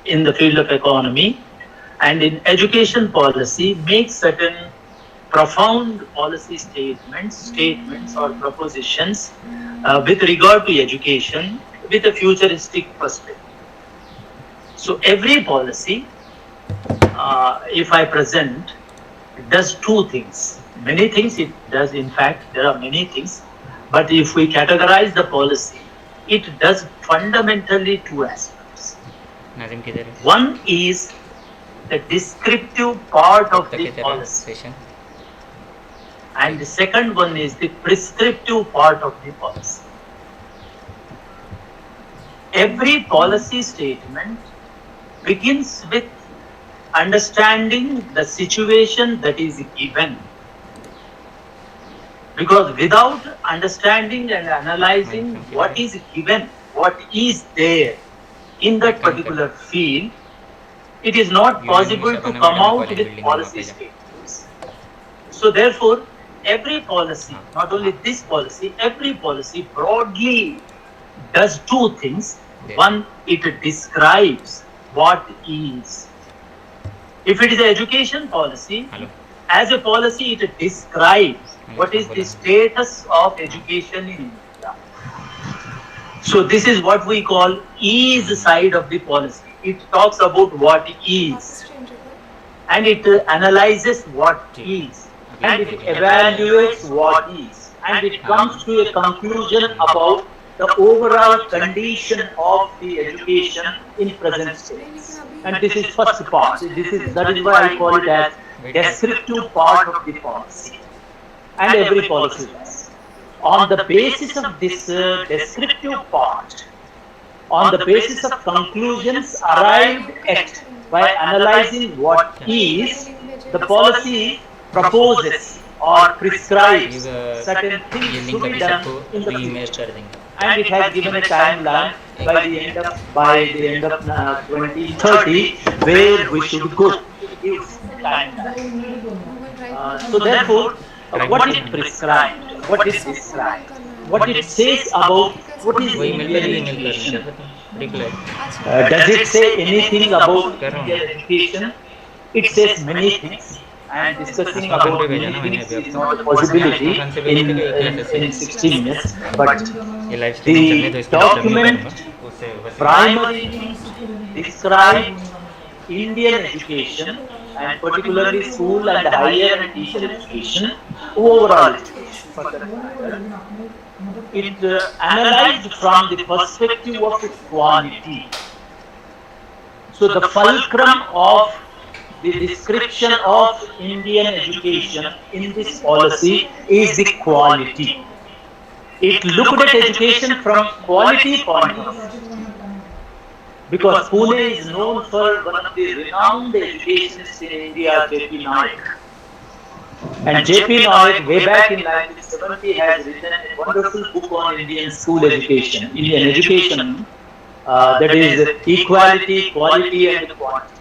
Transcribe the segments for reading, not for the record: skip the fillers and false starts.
in the field of economy and in education policy makes certain profound policy statements or propositions with regard to education with a futuristic perspective. So every policy, if I present, does two things. Many things it does, in fact, there are many things, but if we categorize the policy, it does fundamentally two aspects. One is the descriptive part of the policy, and the second one is the prescriptive part of the policy. Every policy statement begins with understanding the situation that is given. Because without understanding and analyzing what is given, what is there in that particular field, it is not possible to come out with policy statements. So therefore, every policy, not only this policy, every policy broadly does two things. One, it describes what is. If it is an education policy, as a policy, it describes what is the status of education in India. So this is what we call is side of the policy. It talks about what is, and it analyzes what is, and it evaluates what is, and it comes to a conclusion about the overall condition of the education in present state. And this is first part. That is why I call it as descriptive part of the policy. And every policy does. On the basis of this descriptive part, on the basis of conclusions arrived at by analyzing what is, the policy proposes or prescribes certain things to be done in the future. And it has given a timeline by the end of 2030 where we should go. It gives timeline. So therefore, what is prescribed? What is described? What it says about what is Indian education? Does it say anything about Indian education? It says many things. And discussing about many things is not a possibility in 16 minutes. But the document primarily describes Indian education, and particularly school and higher and teacher education, overall education for that matter. It analyzed from the perspective of its quality. So the fulcrum of the description of Indian education in this policy is the quality. It looked at education from quality point of view. Because Pune is known for one of the renowned educationists in India, J.P. Naik. And J.P. Naik, way back in 1970, has written a wonderful book on Indian school education, Indian education, that is equality, quality and quantity.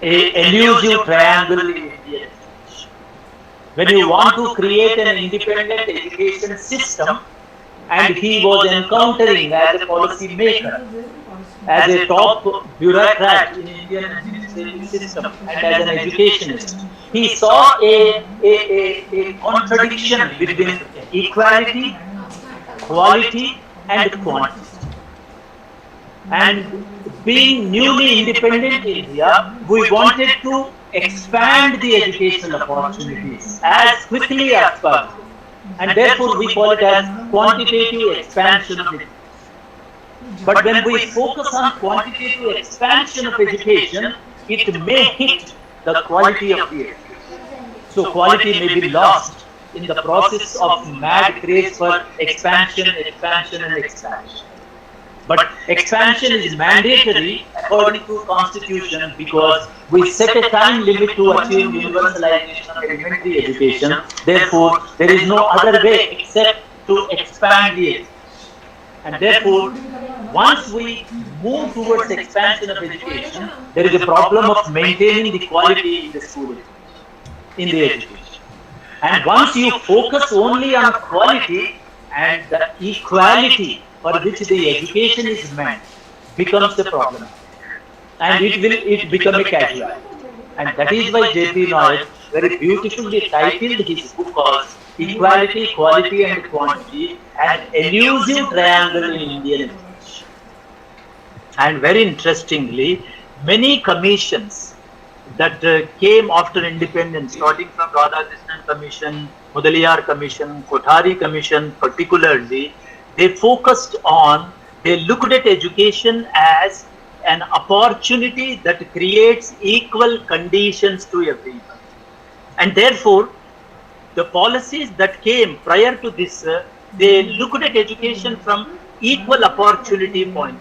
A elusive triangle in Indian education. When you want to create an independent education system, and he was encountering as a policy maker, as a top bureaucrat in Indian administrative system, and as an educationist, he saw a contradiction between equality, quality, and quantity. And being newly independent India, we wanted to expand the educational opportunities as quickly as possible. And therefore we call it as quantitative expansion of education. But when we focus on quantitative expansion of education, it may hit the quality of the education. So quality may be lost in the process of mad craze for expansion and expansion. But expansion is mandatory according to Constitution because we set a time limit to achieve universalization of elementary education. Therefore, there is no other way except to expand the education. And therefore, once we move towards expansion of education, there is a problem of maintaining the quality in the school, in the education. And once you focus only on quality and the equality for which the education is meant becomes the problem. and it become a casualty. And that is why J.P. Nayak very beautifully titled his book as Equality, Quality and Quantity, an elusive triangle in Indian education. And very interestingly, many commissions that came after independence, starting from Radhakrishnan Commission, Mudaliar Commission, Kothari Commission particularly, they looked at education as an opportunity that creates equal conditions to everyone. And therefore, the policies that came prior to this, they looked at education from equal opportunity point,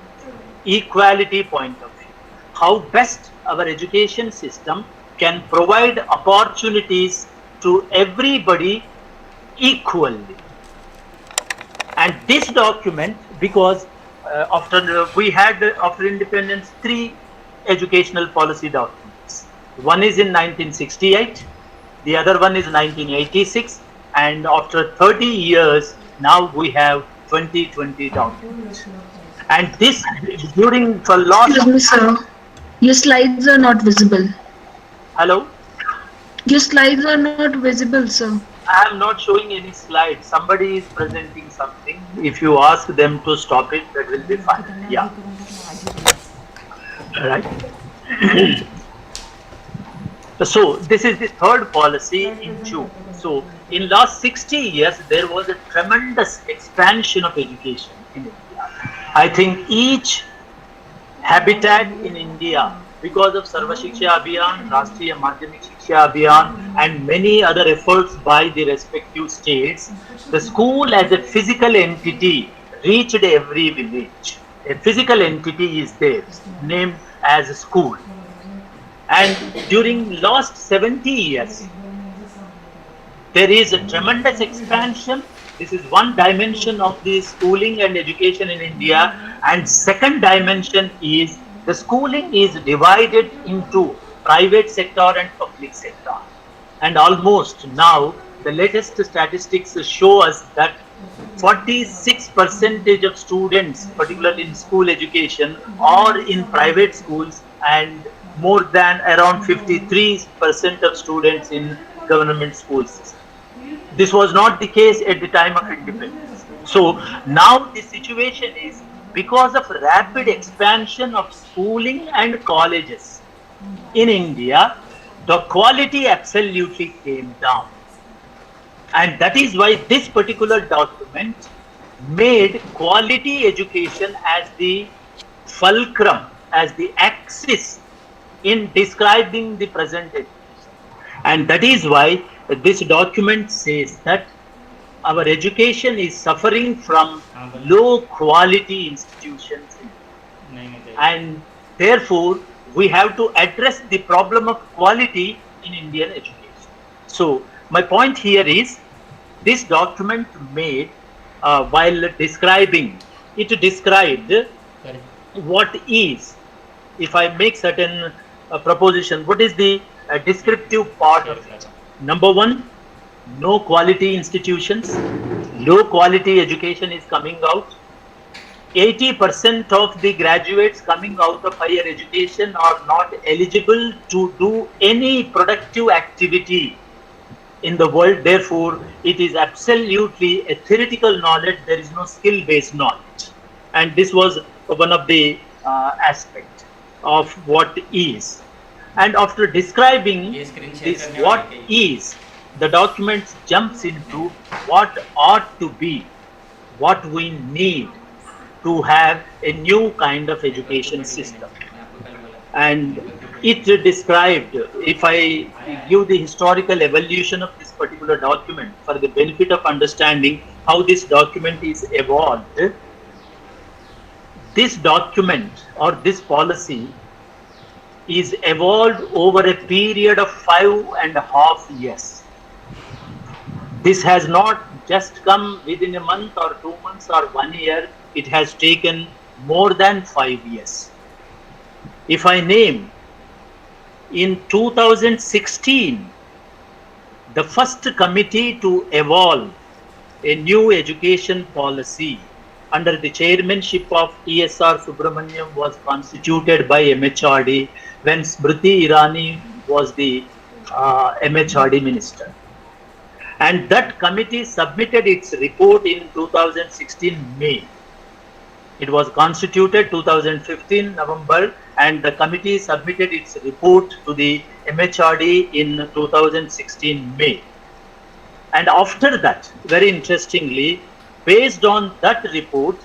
equality point of view. How best our education system can provide opportunities to everybody equally. And this document, because after independence 3 educational policy documents. One is in 1968, the other one is 1986, and after 30 years now we have 2020 documents. And this during the last. Excuse me, sir. Your slides are not visible. Hello? Your slides are not visible, sir. I am not showing any slides. Somebody is presenting something. If you ask them to stop it, that will be fine. Yeah. Right. So this is the third policy in June. So in last 60 years, there was a tremendous expansion of education in India. I think each habitat in India, because of Sarva Shiksha Abhiyan, Rashtriya Madhyamik Shiksha Abhiyan, and many other efforts by the respective states, the school as a physical entity reached every village. A physical entity is there, named as a school. And during last 70 years, there is a tremendous expansion. This is one dimension of the schooling and education in India. And second dimension is the schooling is divided into private sector and public sector. And almost now, the latest statistics show us that 46% of students, particularly in school education, are in private schools, and more than around 53% of students in government schools. This was not the case at the time of independence. So now the situation is, because of rapid expansion of schooling and colleges in India, the quality absolutely came down. And that is why this particular document made quality education as the fulcrum, as the axis in describing the present education. And that is why this document says that our education is suffering from low quality institutions. And therefore, we have to address the problem of quality in Indian education. So, my point here is, this document made, while describing, it described what is, if I make certain proposition, what is the descriptive part of it? Number one, no quality institutions, low quality education is coming out. 80% of the graduates coming out of higher education are not eligible to do any productive activity in the world. Therefore, it is absolutely a theoretical knowledge. There is no skill-based knowledge. And this was one of the aspects of what is. And after describing this what is, the document jumps into what ought to be, what we need to have a new kind of education system. And it described, if I give the historical evolution of this particular document for the benefit of understanding how this document is evolved, this document or this policy is evolved over a period of 5.5 years. This has not just come within a month or 2 months or 1 year. It has taken more than 5 years. If I name, in 2016, the first committee to evolve a new education policy under the chairmanship of TSR Subramaniam was constituted by MHRD when Smriti Irani was the MHRD minister. And that committee submitted its report in 2016 May. It was constituted 2015 November, and the committee submitted its report to the MHRD in 2016 May. And after that, very interestingly, based on that report,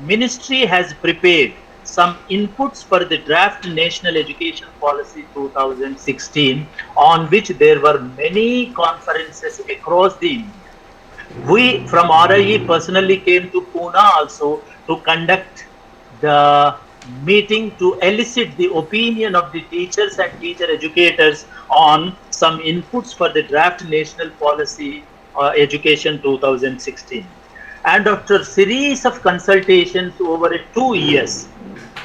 Ministry has prepared some inputs for the draft National Education Policy 2016, on which there were many conferences across the India. We from RIE personally came to Pune also to conduct the meeting to elicit the opinion of the teachers and teacher educators on some inputs for the draft National Policy Education 2016. And after a series of consultations over 2 years,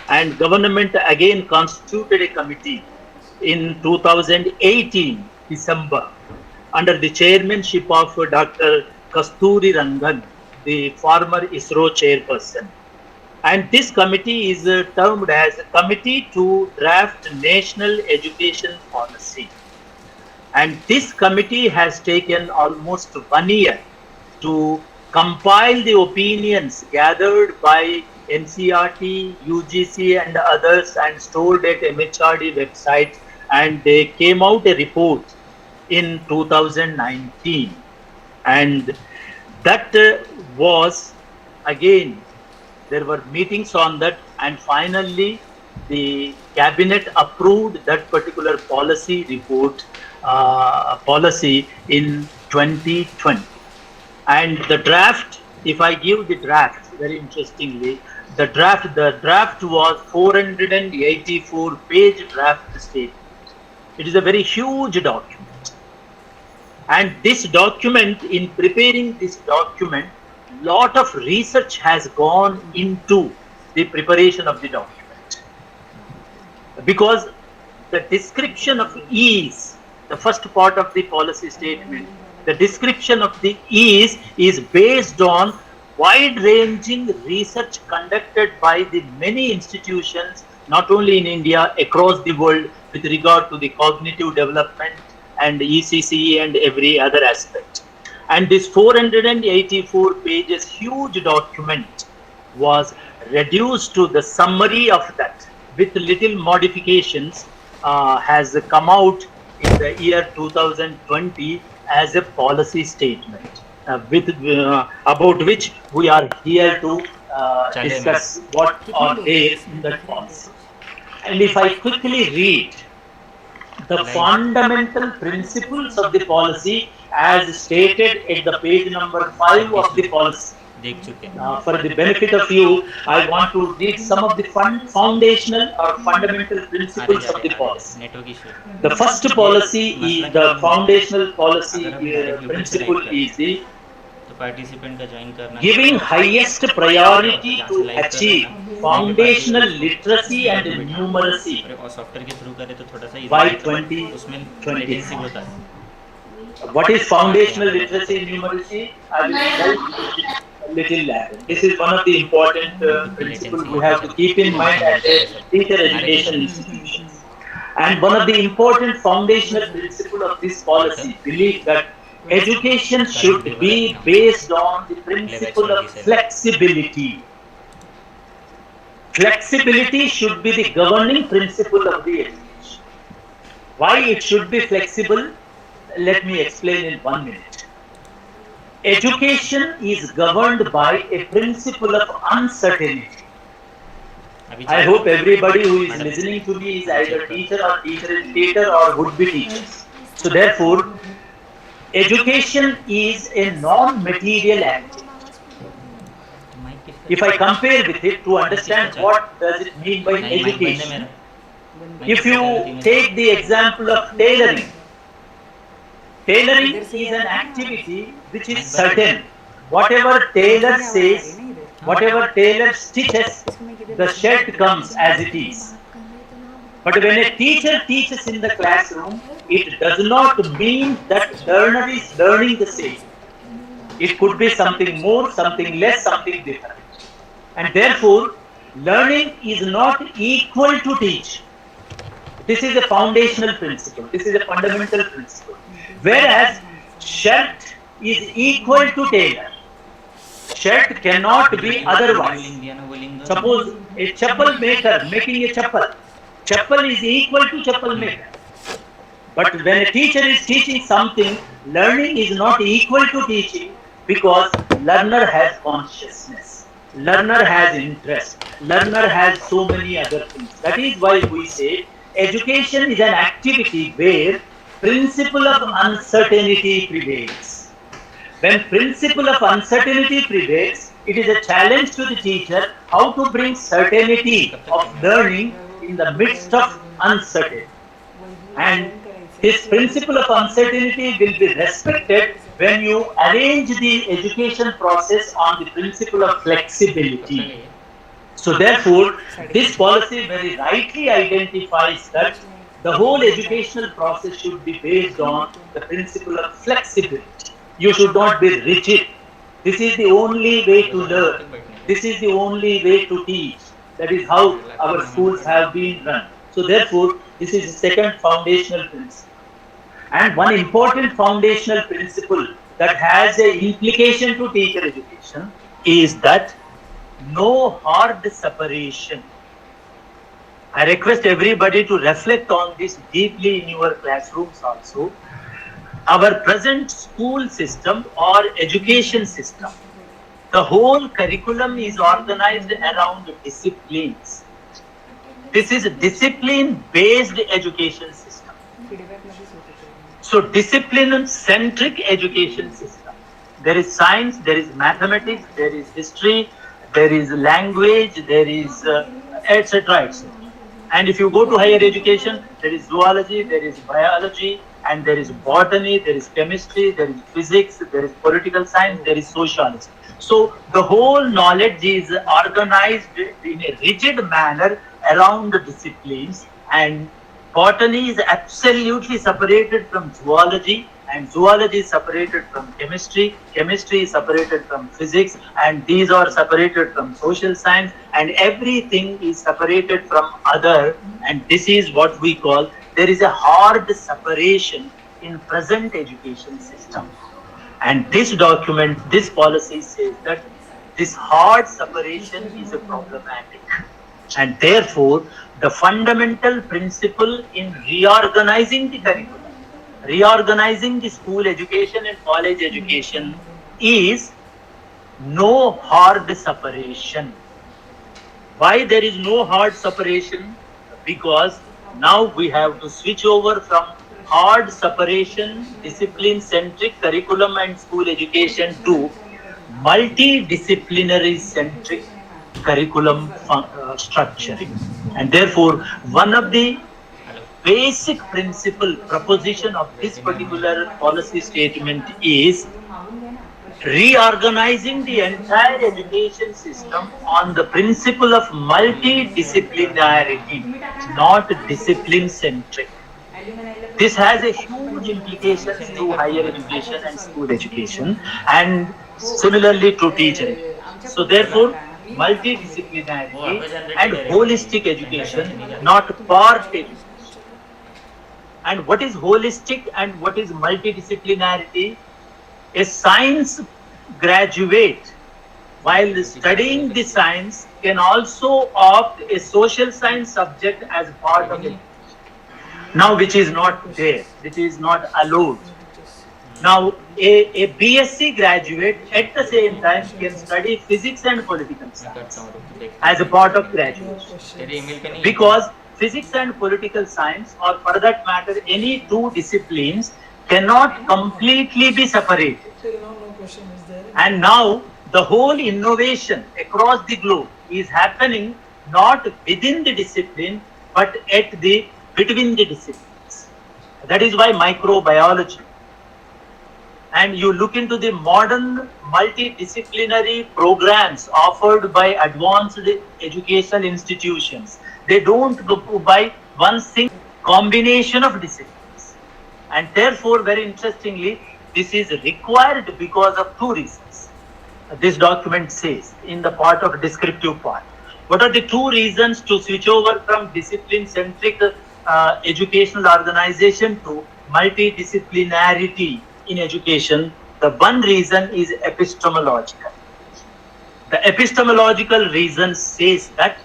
and government again constituted a committee in 2018 December under the chairmanship of Dr. Kasturi Rangan, the former ISRO chairperson. And this committee is termed as a Committee to Draft National Education Policy. And this committee has taken almost 1 year to compile the opinions gathered by NCERT, UGC and others and stored at MHRD website, and they came out a report in 2019. And that was again, there were meetings on that, and finally the cabinet approved that particular policy report policy in 2020. And the draft, if I give the draft, very interestingly, the draft was 484-page draft statement. It is a very huge document. And this document, in preparing this document, lot of research has gone into the preparation of the document. Because the description of ease, the first part of the policy statement, the description of the ease is based on wide-ranging research conducted by the many institutions, not only in India, across the world, with regard to the cognitive development and ECCE and every other aspect. And this 484 pages huge document was reduced to the summary of that with little modifications, has come out in the year 2020 as a policy statement, about which we are here to discuss what are there in that policy. And if I quickly read the fundamental principles of the policy as stated at the page number 5 of the policy. For the benefit of you, I want to read some of the foundational or fundamental principles of the policy. The first policy is the foundational policy principle is the giving highest priority to achieve foundational literacy and numeracy by 2020. What is foundational literacy and numeracy? I will tell a little later. This is one of the important principles we have to keep in mind as a teacher education institution. And one of the important foundational principles of this policy believe that education should be based on the principle of flexibility. Flexibility should be the governing principle of the education. Why it should be flexible? Let me explain in 1 minute. Education is governed by a principle of uncertainty. I hope everybody who is listening to me is either teacher or teacher educator or would-be teachers. So therefore, education is a non-material activity. If I compare with it to understand what does it mean by education, if you take the example of tailoring, tailoring is an activity which is certain. Whatever tailor says, whatever tailor stitches, the shirt comes as it is. But when a teacher teaches in the classroom, it does not mean that learner is learning the same. It could be something more, something less, something different. And therefore, learning is not equal to teach. This is a foundational principle. This is a fundamental principle. Whereas shirt is equal to tailor. Shirt cannot be otherwise. Suppose a chappal maker making a chappal. Chappal is equal to chappal maker. But when a teacher is teaching something, learning is not equal to teaching because learner has consciousness. Learner has interest. Learner has so many other things. That is why we say education is an activity where principle of uncertainty prevails. When principle of uncertainty prevails, it is a challenge to the teacher how to bring certainty of learning in the midst of uncertainty. And this principle of uncertainty will be respected when you arrange the education process on the principle of flexibility. So therefore, this policy very rightly identifies that the whole educational process should be based on the principle of flexibility. You should not be rigid. This is the only way to learn. This is the only way to teach. That is how our schools have been run. So therefore, this is the second foundational principle. And one important foundational principle that has an implication to teacher education is that no hard separation. I request everybody to reflect on this deeply in your classrooms also. Our present school system or education system, the whole curriculum is organized around disciplines. This is a discipline-based education system. So discipline-centric education system. There is science, there is mathematics, there is history, there is language, there is etc. etc. And if you go to higher education, there is zoology, there is biology, and there is botany, there is chemistry, there is physics, there is political science, there is sociology. So the whole knowledge is organized in a rigid manner around the disciplines, and botany is absolutely separated from zoology, and zoology is separated from chemistry, chemistry is separated from physics, and these are separated from social science, and everything is separated from other, and this is what we call, there is a hard separation in present education system. And this document, this policy says that this hard separation is a problematic. And therefore, the fundamental principle in reorganizing the curriculum, reorganizing the school education and college education is no hard separation. Why there is no hard separation? Because now we have to switch over from hard separation, discipline-centric curriculum and school education to multidisciplinary-centric curriculum structuring. And therefore, one of the basic principle proposition of this particular policy statement is reorganizing the entire education system on the principle of multidisciplinarity, not discipline-centric. This has a huge implications to higher education and school education, and similarly to teacher education. So therefore, multidisciplinarity and holistic education, not part education. And what is holistic and what is multidisciplinarity? A science graduate, while studying the science, can also opt a social science subject as part of it. Now, which is not there, which is not allowed. Now, a BSc graduate at the same time can study physics and political science as a part of graduation. Because physics and political science, or for that matter, any two disciplines, cannot completely be separated. And now, the whole innovation across the globe is happening not within the discipline, but at the between the disciplines. That is why microbiology. And you look into the modern multidisciplinary programs offered by advanced educational institutions. They don't go by one single combination of disciplines. And therefore, very interestingly, this is required because of two reasons. this document says in the part of descriptive part. What are the two reasons to switch over from discipline-centric educational organization to multidisciplinarity in education? The one reason is epistemological. The epistemological reason says that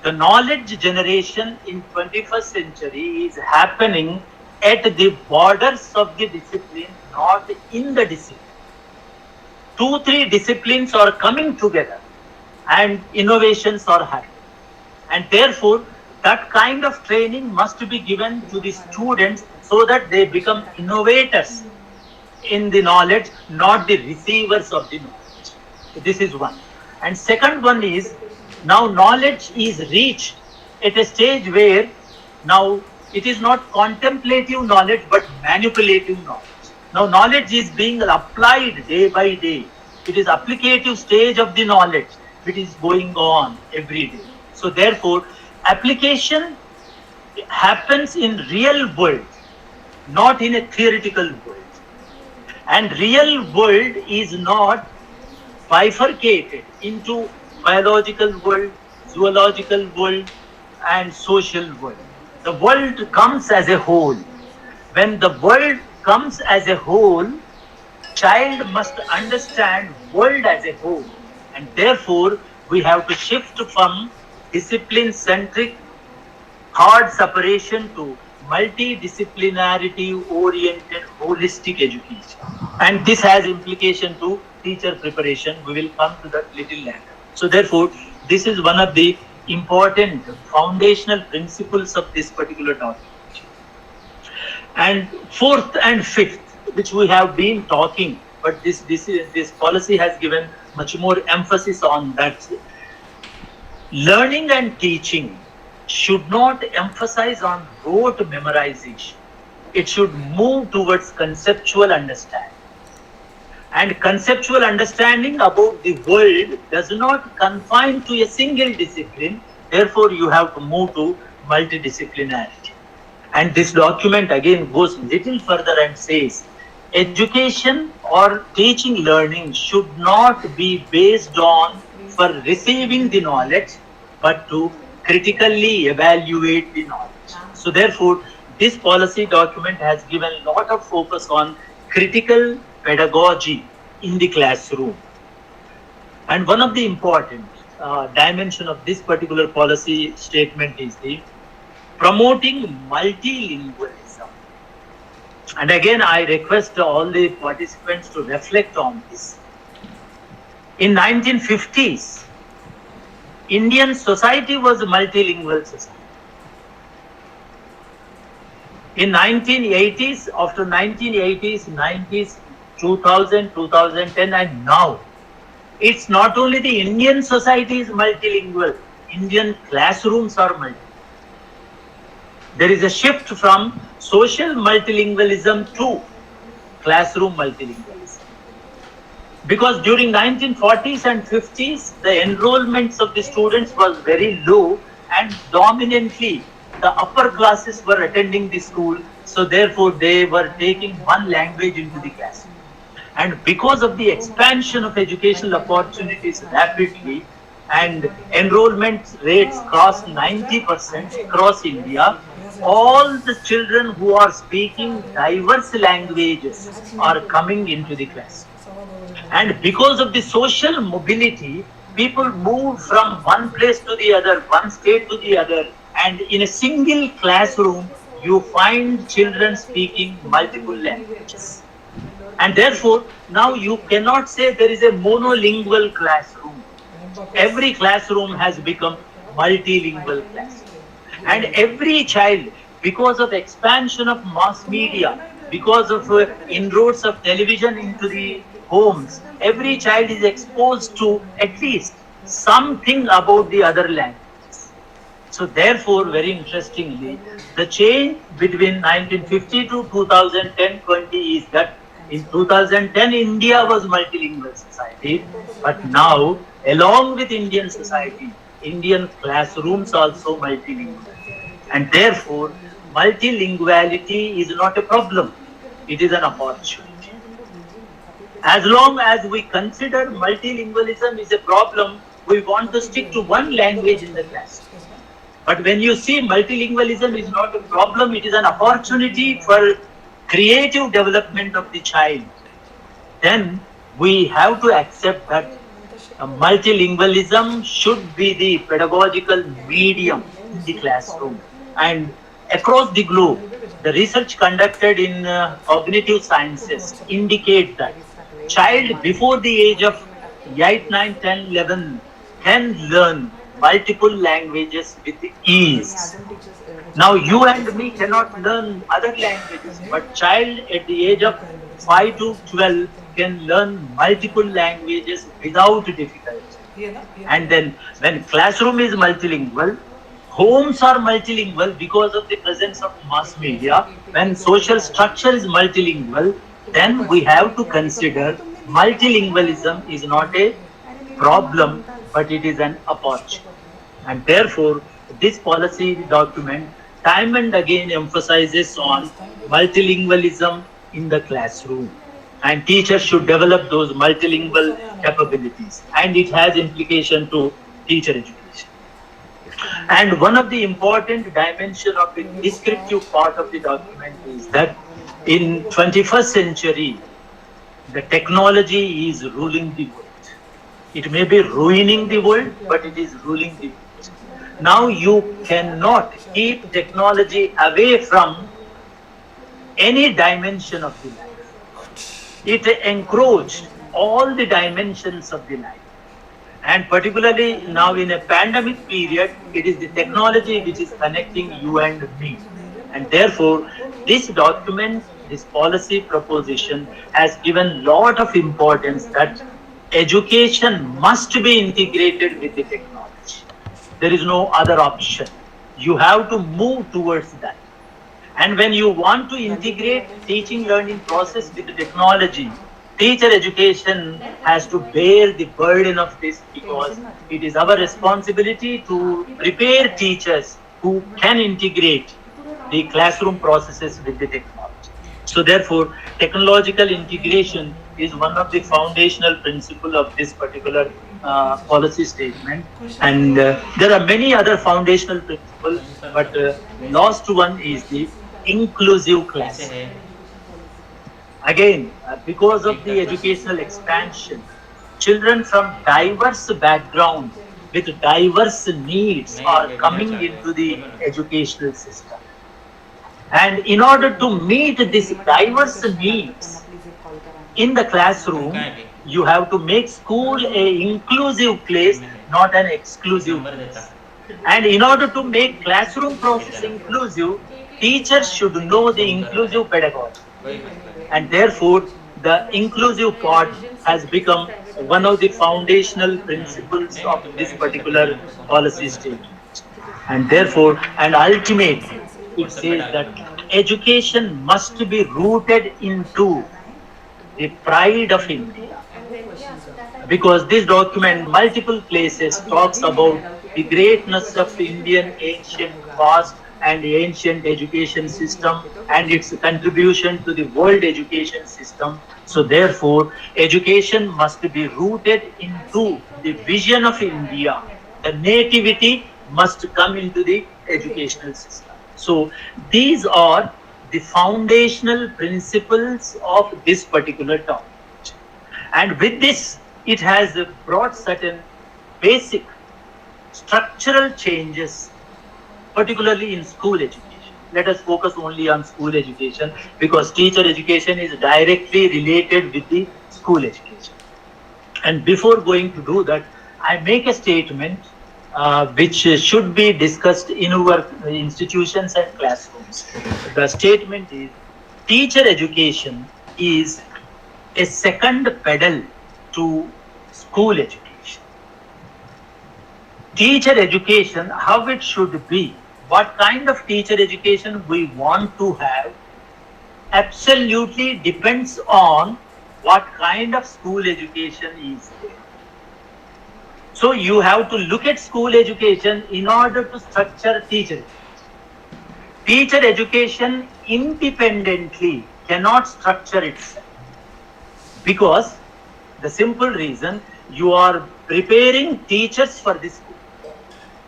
the knowledge generation in 21st century is happening at the borders of the discipline, not in the discipline. 2-3 disciplines are coming together and innovations are happening. And therefore, that kind of training must be given to the students so that they become innovators in the knowledge, not the receivers of the knowledge. So this is one. And second one is, now knowledge is reached at a stage where now it is not contemplative knowledge but manipulative knowledge. Now knowledge is being applied day by day. It is applicative stage of the knowledge which is going on every day. So therefore, application happens in real world, not in a theoretical world. And real world is not bifurcated into biological world, zoological world, and social world. The world comes as a whole. When the world comes as a whole, child must understand world as a whole. And therefore, we have to shift from discipline-centric hard separation to multidisciplinarity oriented holistic education. And this has implication to teacher preparation. We will come to that little later. So therefore, this is one of the important foundational principles of this particular document. And fourth and fifth, which we have been talking, but this policy has given much more emphasis on that. Learning and teaching should not emphasize on rote memorization. It should move towards conceptual understanding. And conceptual understanding about the world does not confine to a single discipline. Therefore, you have to move to multidisciplinarity. And this document again goes little further and says, education or teaching learning should not be based on for receiving the knowledge, but to critically evaluate the knowledge. So therefore, this policy document has given a lot of focus on critical pedagogy in the classroom. And one of the important dimension of this particular policy statement is the promoting multilingualism. And again, I request all the participants to reflect on this. In 1950s, Indian society was a multilingual society. In 1980s, after 1980s, 90s, 2000, 2010, and now, it's not only the Indian society is multilingual, Indian classrooms are multilingual. There is a shift from social multilingualism to classroom multilingualism. Because during 1940s and 50s, the enrollments of the students was very low and dominantly the upper classes were attending the school. So therefore, they were taking one language into the classroom. And because of the expansion of educational opportunities rapidly and enrollment rates crossed 90% across India, all the children who are speaking diverse languages are coming into the class. And because of the social mobility, people move from one place to the other, one state to the other, and in a single classroom, you find children speaking multiple languages. And therefore, now you cannot say there is a monolingual classroom. Every classroom has become multilingual classroom. And every child, because of expansion of mass media, because of inroads of television into the homes, every child is exposed to at least something about the other languages. So therefore, very interestingly, the change between 1950 to 2010-20 is that in 2010, India was multilingual society, but now, along with Indian society, Indian classrooms also multilingual. And therefore, multilinguality is not a problem, it is an opportunity. As long as we consider multilingualism is a problem, we want to stick to one language in the class. But when you see multilingualism is not a problem, it is an opportunity for creative development of the child, then we have to accept that multilingualism should be the pedagogical medium in the classroom. And across the globe, the research conducted in cognitive sciences indicate that child before the age of 8, 9, 10, 11 can learn multiple languages with ease. Now you and me cannot learn other languages, but child at the age of 5 to 12 can learn multiple languages without difficulty. And then when classroom is multilingual, homes are multilingual because of the presence of mass media. When social structure is multilingual, then we have to consider multilingualism is not a problem, but it is an opportunity. And therefore, this policy document time and again emphasizes on multilingualism in the classroom. And teachers should develop those multilingual capabilities. And it has implication to teacher education. And one of the important dimension of the descriptive part of the document is that in 21st century, the technology is ruling the world. It may be ruining the world, but it is ruling the world. Now you cannot keep technology away from any dimension of the life. It encroached all the dimensions of the life. And particularly now in a pandemic period, it is the technology which is connecting you and me. And therefore, this document, this policy proposition has given lot of importance that education must be integrated with the technology. There is no other option. You have to move towards that. And when you want to integrate teaching learning process with the technology, teacher education has to bear the burden of this because it is our responsibility to prepare teachers who can integrate the classroom processes with the technology. So therefore, technological integration is one of the foundational principles of this particular policy statement. And there are many other foundational principles, but last one is the inclusive class. Again, because of the educational expansion, children from diverse backgrounds with diverse needs are coming into the educational system. And in order to meet these diverse needs in the classroom, you have to make school an inclusive place, not an exclusive place. And in order to make classroom process inclusive, teachers should know the inclusive pedagogy. And therefore, the inclusive part has become one of the foundational principles of this particular policy statement. And therefore, and ultimately, it says that education must be rooted into the pride of India. Because this document, multiple places, talks about the greatness of Indian ancient past and ancient education system and its contribution to the world education system. So therefore, education must be rooted into the vision of India. The nativity must come into the educational system. So these are the foundational principles of this particular document. And with this, it has brought certain basic structural changes, particularly in school education. Let us focus only on school education because teacher education is directly related with the school education. And before going to do that, I make a statement which should be discussed in our institutions and classrooms. The statement is, teacher education is a second pedal to school education. Teacher education, how it should be, what kind of teacher education we want to have, absolutely depends on what kind of school education is there. So you have to look at school education in order to structure teacher education. Teacher education independently cannot structure itself. Because the simple reason, you are preparing teachers for the school.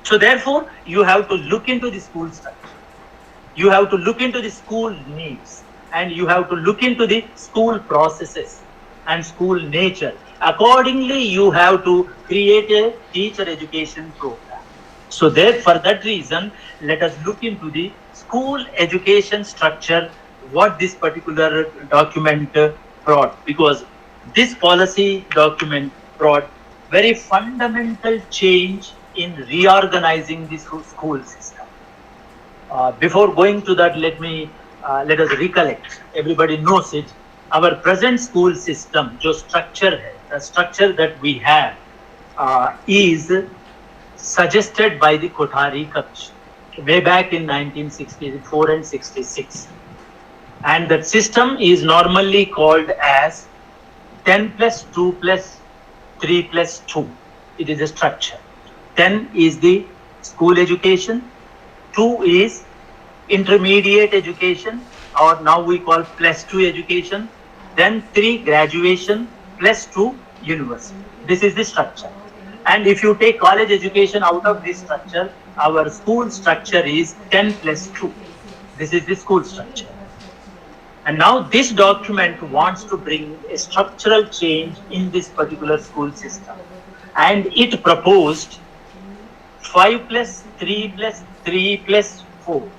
So therefore, you have to look into the school structure. You have to look into the school needs, and you have to look into the school processes and school nature. Accordingly, you have to create a teacher education program. So there, for that reason, let us look into the school education structure, what this particular document brought, because this policy document brought very fundamental change in reorganizing the school system. Before going to that, let us recollect. Everybody knows it. Our present school system, जो structure है, the structure that we have is suggested by the Kothari Commission way back in 1964 and 66, and that system is normally called as 10 plus 2 plus 3 plus 2. It is a structure. 10 is the school education. 2 is intermediate education, or now we call plus 2 education. Then 3 graduation, plus 2 university. This is the structure. And if you take college education out of this structure, our school structure is 10 plus 2. This is the school structure. And now this document wants to bring a structural change in this particular school system. And it proposed 5 plus 3 plus 3 plus 4.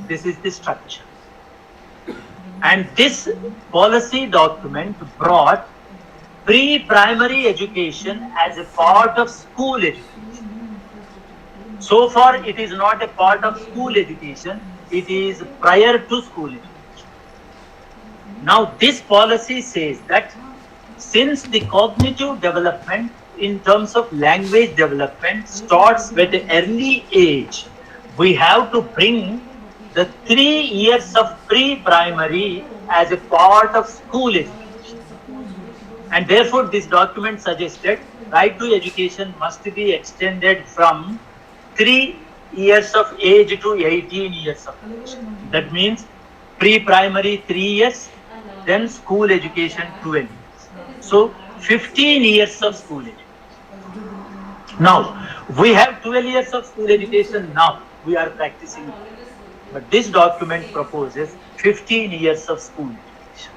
This is the structure. And this policy document brought pre-primary education as a part of school education. So far, it is not a part of school education, it is prior to school education. Now, this policy says that since the cognitive development in terms of language development starts with an early age, we have to bring the 3 years of pre-primary as a part of school education. And therefore, this document suggested right to education must be extended from 3 years of age to 18 years of age. That means pre-primary 3 years, then school education 12 years. So 15 years of school education. Now, we have 12 years of school education now, we are practicing. But this document proposes 15 years of school education.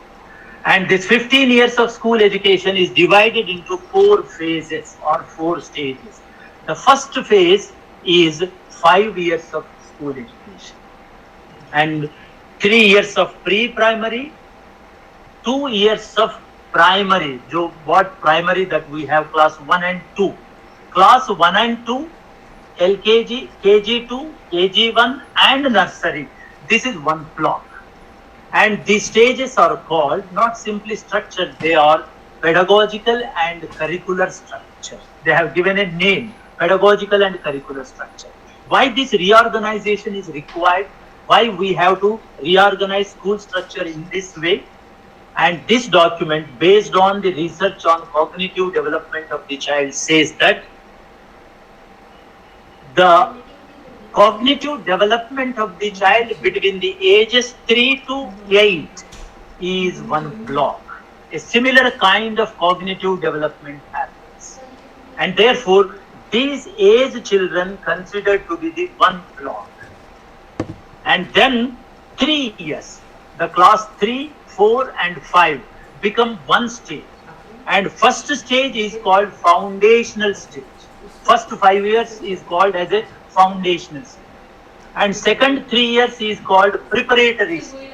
And this 15 years of school education is divided into 4 phases or 4 stages. The first phase is 5 years of school education, and 3 years of pre-primary, 2 years of primary, what primary that we have class 1 and 2. Class 1 and 2, LKG, KG2, KG1 and nursery. This is one block. And these stages are called not simply structure, they are pedagogical and curricular structure. They have given a name, pedagogical and curricular structure. Why this reorganization is required? Why we have to reorganize school structure in this way? And this document, based on the research on cognitive development of the child, says that the cognitive development of the child between the ages 3 to 8 is one block. A similar kind of cognitive development happens. And therefore, these age children considered to be the one block. And then 3 years, the class 3, 4 and 5 become one stage. And first stage is called foundational stage. First 5 years is called as a foundational stage. And second 3 years is called preparatory stage.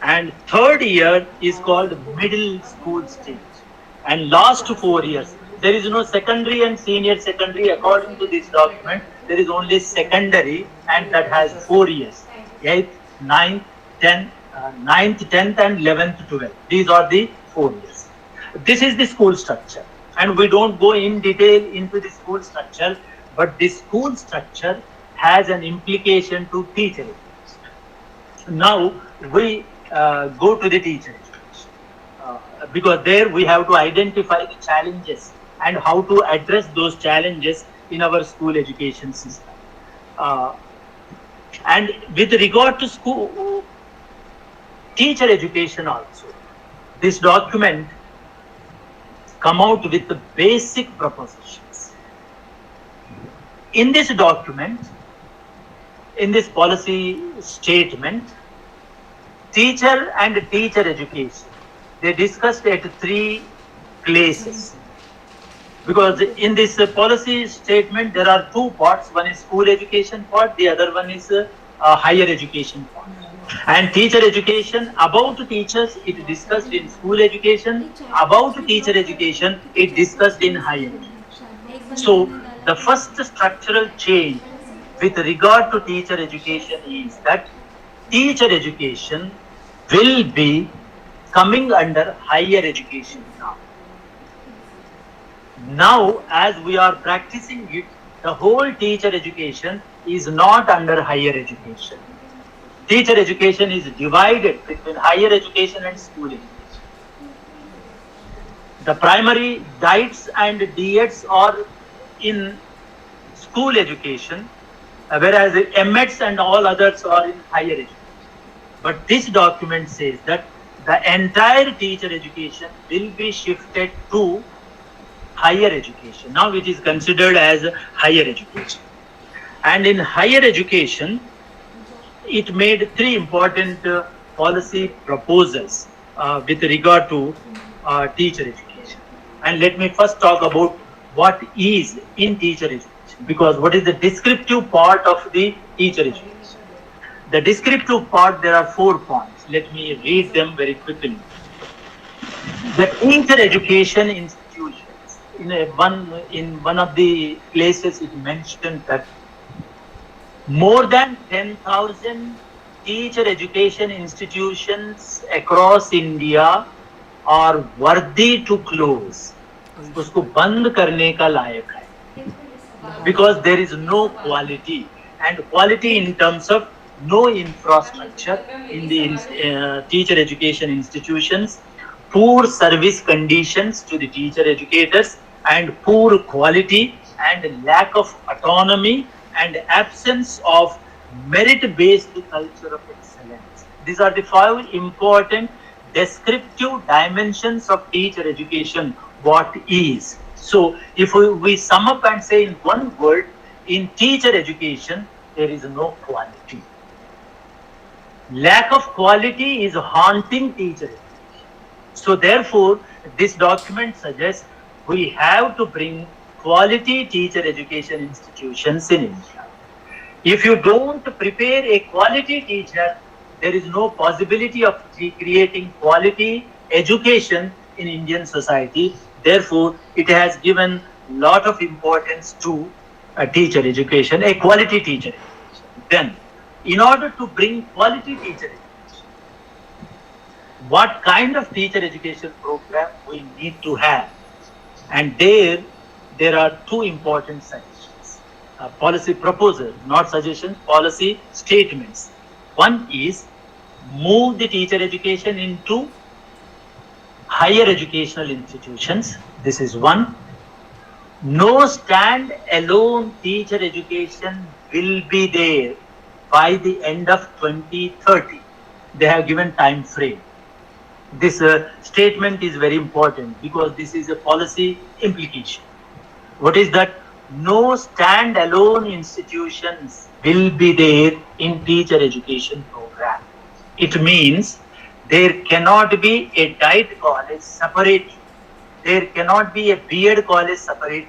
And third year is called middle school stage. And last 4 years, there is no secondary and senior secondary according to this document. There is only secondary, and that has 4 years. 8th, 9th, 10th, 9th, 10th and 11th, 12th. These are the 4 years. This is the school structure. And we don't go in detail into the school structure, but the school structure has an implication to teacher education. Now we go to the teacher education, because there we have to identify the challenges and how to address those challenges in our school education system. And with regard to school teacher education also, This document come out with the basic propositions. In this document, in this policy statement, teacher and teacher education, they discussed at three places. Because in this policy statement, there are two parts. One is school education part, the other one is higher education part. And teacher education, about teachers, it discussed in school education. About teacher education, it discussed in higher education. So the first structural change with regard to teacher education is that teacher education will be coming under higher education now. Now, as we are practicing it, the whole teacher education is not under higher education. Teacher education is divided between higher education and school education. The primary diets and DEds are in school education, whereas MEds and all others are in higher education. But this document says that the entire teacher education will be shifted to higher education. Now it is considered as higher education. And in higher education, it made three important policy proposals with regard to teacher education. And let me first talk about what is in teacher education, because what is the descriptive part of the teacher education? The descriptive part, there are 4 points. Let me read them very quickly. The teacher education institutions, in one of the places it mentioned that more than 10,000 teacher education institutions across India are worthy to close. उसको बंद करने का लायक है, because there is no quality, and quality in terms of no infrastructure in the teacher education institutions, poor service conditions to the teacher educators, and poor quality and lack of autonomy and absence of merit-based culture of excellence. These are the 5 important descriptive dimensions of teacher education, what is. So if we sum up and say in one word, in teacher education, there is no quality. Lack of quality is haunting teacher education. So therefore, this document suggests we have to bring quality teacher education institutions in India. If you don't prepare a quality teacher, there is no possibility of creating quality education in Indian society. Therefore, it has given a lot of importance to teacher education, a quality teacher education. Then, in order to bring quality teacher education, what kind of teacher education program we need to have? And there are 2 important suggestions, policy proposals, not suggestions, policy statements. One is move the teacher education into higher educational institutions. This is one. No stand-alone teacher education will be there by the end of 2030. They have given time frame. This statement is very important because this is a policy implication. What is that? No stand-alone institutions will be there in teacher education program. It means there cannot be a diet college separately. There cannot be a B.Ed college separately.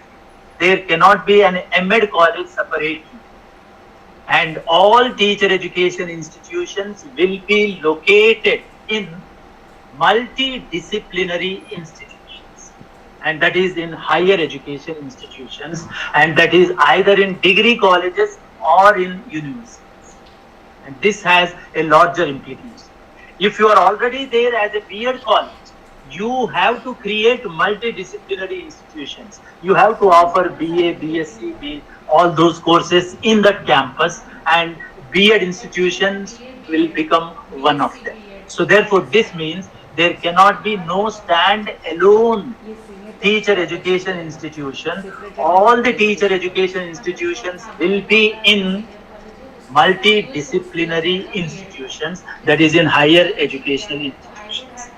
There cannot be an M.Ed college separately. And all teacher education institutions will be located in multidisciplinary institutions, and that is in higher education institutions, and that is either in degree colleges or in universities. And this has a larger implication. If you are already there as a B.Ed college, you have to create multidisciplinary institutions. You have to offer BA, BSc, all those courses in that campus, and B.Ed institutions will become one of them. So therefore, this means there cannot be no stand-alone teacher education institution. All the teacher education institutions will be in multidisciplinary institutions, that is in higher educational institutions.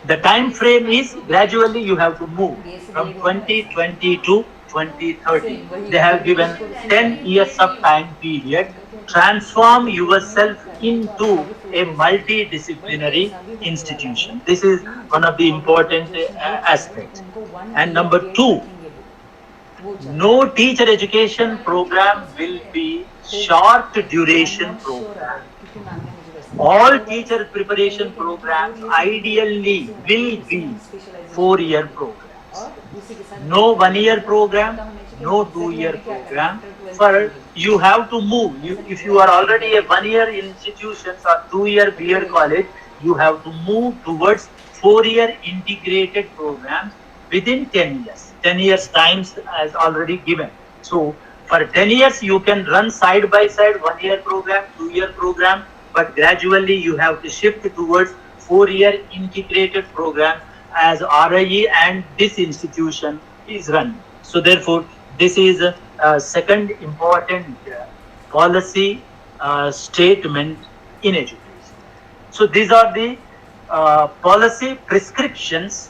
The time frame is gradually you have to move from 2020 to 2030. They have given 10 years of time period. Transform yourself into a multidisciplinary institution. This is one of the important aspects. And number two, no teacher education program will be short duration program. All teacher preparation programs ideally will be 4-year programs. No 1-year program, no 2-year program. For you have to move. If you are already a 1-year institution or 2-year BEd college, you have to move towards 4-year integrated programs within 10 years. 10 years times as already given. So for 10 years you can run side by side 1-year program, 2-year program, but gradually you have to shift towards 4-year integrated program as RIE and this institution is run. So therefore, this is a second important policy statement in education. So these are the policy prescriptions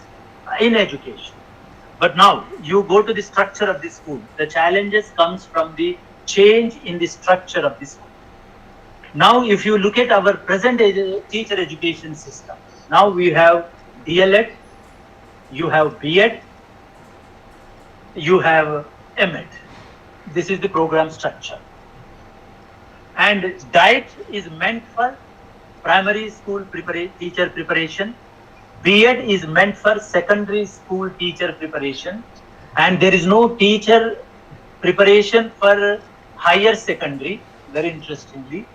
in education. But now you go to the structure of the school. The challenges comes from the change in the structure of the school. Now, if you look at our present teacher education system, now we have DLED, you have BEd, you have MEd. This is the program structure. And DIET is meant for primary school teacher preparation. BEd is meant for secondary school teacher preparation. And there is no teacher preparation for higher secondary, very interestingly.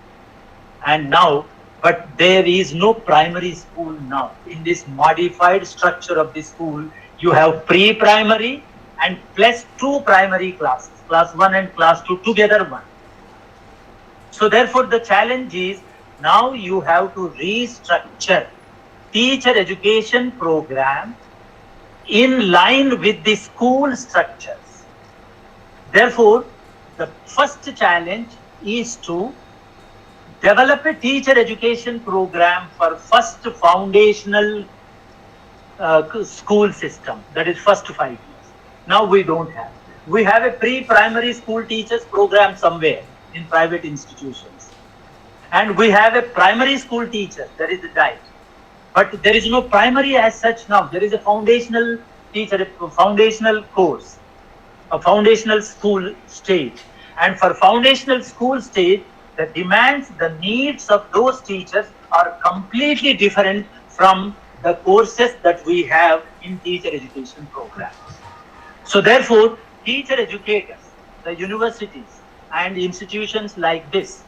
And now, but there is no primary school now. In this modified structure of the school, you have pre-primary and plus 2 primary classes, class 1 and class 2 together one. So therefore the challenge is now you have to restructure teacher education program in line with the school structures. Therefore, the first challenge is to develop a teacher education program for first foundational school system, that is first 5 years. Now we don't have. We have a pre-primary school teachers program somewhere in private institutions. And we have a primary school teacher, that is the DIET. But there is no primary as such now. There is a foundational teacher, a foundational course, a foundational school stage. And for foundational school stage, the demands, the needs of those teachers are completely different from the courses that we have in teacher education programs. So therefore, teacher educators, the universities and institutions like this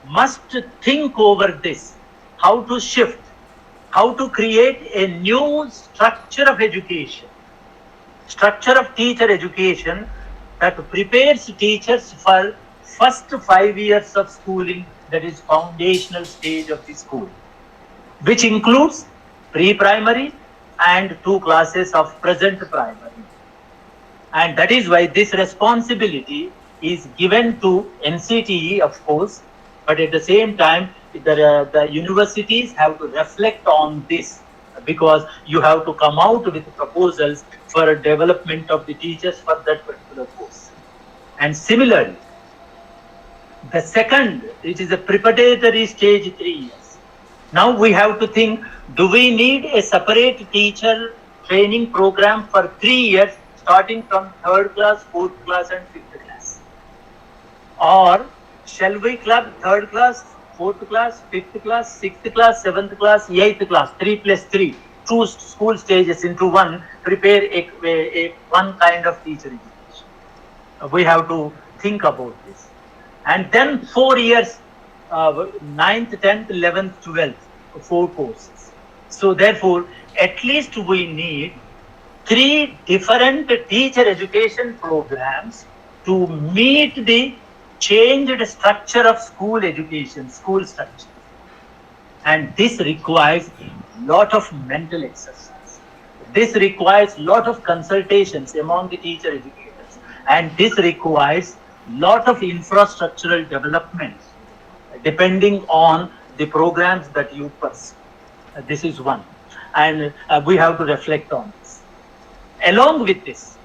must think over this, how to shift, how to create a new structure of education, structure of teacher education that prepares teachers for first 5 years of schooling, that is foundational stage of the school, which includes pre-primary and 2 classes of present primary. And that is why this responsibility is given to NCTE, of course, but at the same time, the universities have to reflect on this, because you have to come out with proposals for development of the teachers for that particular course. And similarly, the second, it is a preparatory stage 3 years. Now we have to think, do we need a separate teacher training program for 3 years, starting from 3rd class, 4th class and 5th class? Or shall we club 3rd class, 4th class, 5th class, 6th class, 7th class, 8th class, 3 plus 3, 2 school stages into one, prepare a one kind of teacher education? We have to think about this. And then 4 years, 9th, 10th, 11th, 12th, 4 courses. So therefore, at least we need 3 different teacher education programs to meet the changed structure of school education, school structure. And this requires lot of mental exercise. This requires lot of consultations among the teacher educators. And this requires lot of infrastructural development depending on the programs that you pursue. This is one. and we have to reflect on this. Along with this,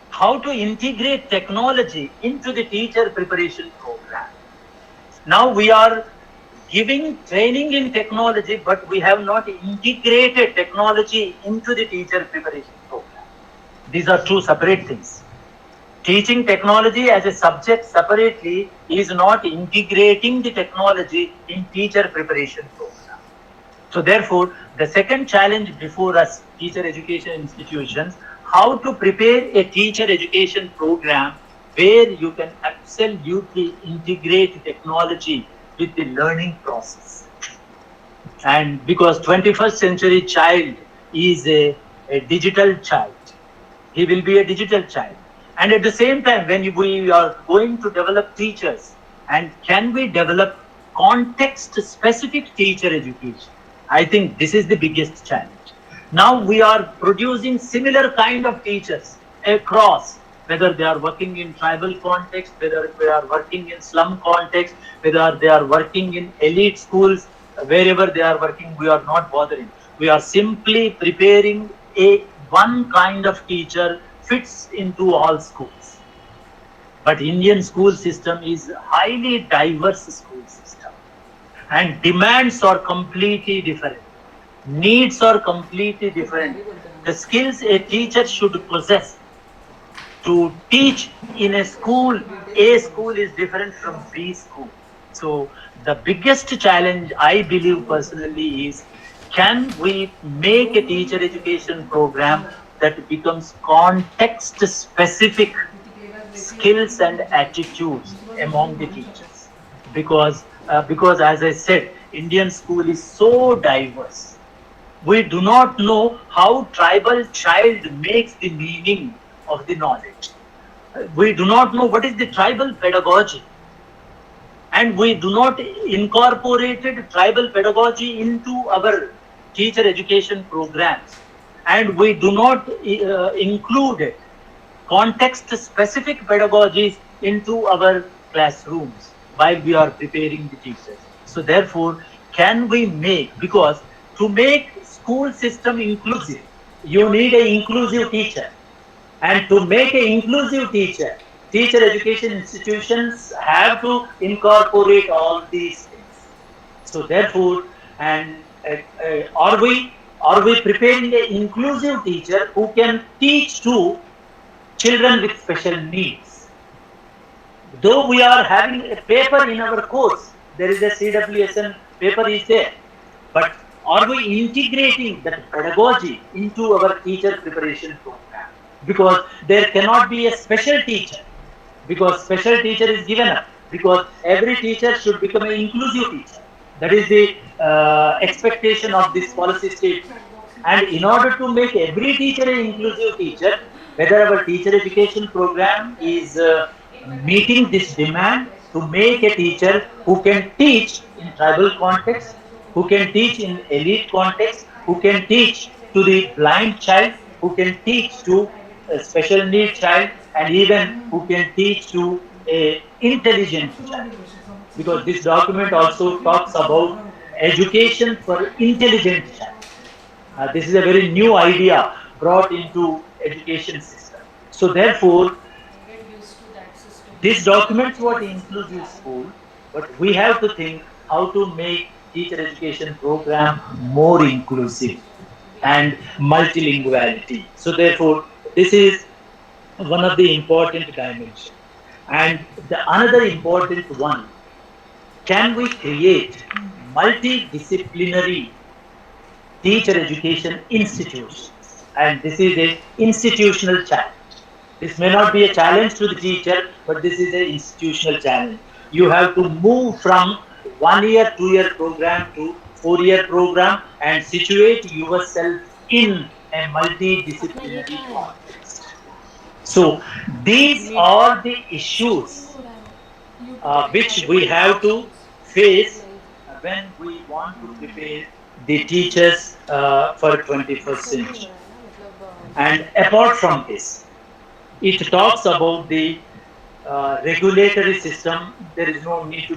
how to integrate technology into the teacher preparation program. Now we are giving training in technology, but we have not integrated technology into the teacher preparation program. These are two separate things. Teaching technology as a subject separately is not integrating the technology in teacher preparation program. So therefore, the second challenge before us, teacher education institutions, how to prepare a teacher education program where you can absolutely integrate technology with the learning process. And because 21st century child is a digital child, he will be a digital child. And at the same time, when we are going to develop teachers, and can we develop context specific teacher education? I think this is the biggest challenge. Now we are producing similar kind of teachers across, whether they are working in tribal context, whether they are working in slum context, whether they are working in elite schools, wherever they are working, we are not bothering. We are simply preparing a one kind of teacher fits into all schools. But Indian school system is highly diverse school system, and demands are completely different. Needs are completely different. The skills a teacher should possess to teach in A school is different from B school. So the biggest challenge I believe personally is, can we make a teacher education program that becomes context specific skills and attitudes among the teachers? Because as I said, Indian school is so diverse. We do not know how tribal child makes the meaning of the knowledge. We do not know what is the tribal pedagogy, and we do not incorporated tribal pedagogy into our teacher education programs, and we do not include context specific pedagogies into our classrooms while we are preparing the teachers. So therefore, can we make, because to make school system inclusive, you need an inclusive teacher. And to make an inclusive teacher, teacher education institutions have to incorporate all these things. So therefore, and are we preparing an inclusive teacher who can teach to children with special needs? Though we are having a paper in our course, there is a CWSN paper is there, but are we integrating that pedagogy into our teacher preparation program? Because there cannot be a special teacher, because special teacher is given up, because every teacher should become an inclusive teacher. That is the expectation of this policy statement. And in order to make every teacher an inclusive teacher, whether our teacher education program is meeting this demand to make a teacher who can teach in tribal context, who can teach in elite context, who can teach to the blind child, who can teach to a special need child, and even who can teach to a intelligent child. Because this document also talks about education for intelligent child. This is a very new idea brought into education system. So therefore, this documents what inclusive school, but we have to think how to make teacher education program more inclusive and multilinguality. So therefore, this is one of the important dimensions. And the another important one, can we create multidisciplinary teacher education institutions? And this is a institutional challenge. This may not be a challenge to the teacher, but this is an institutional challenge. You have to move from 1 year, 2 year program to 4 year program and situate yourself in a multidisciplinary context. So these are the issues which we have to face when we want to prepare the teachers for 21st century. And apart from this, it talks about the regulatory system. There is no need to